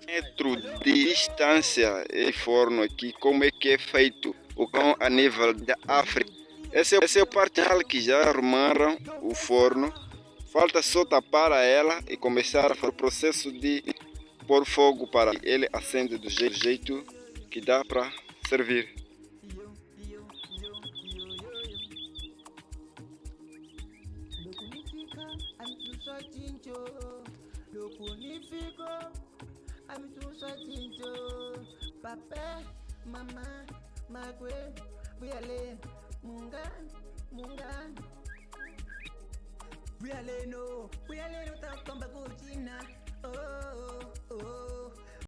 metro de distância e forno aqui, como é que é feito o pão a nível da África. Essa é a parte real que já arrumaram o forno. Falta só tapar a ela e começar a fazer o processo de pôr fogo para ele acender do jeito que dá para servir. Papé, mamã, mague, viale, mungan, mungan. Viale no, tá com bagulho, oh, oh, oh.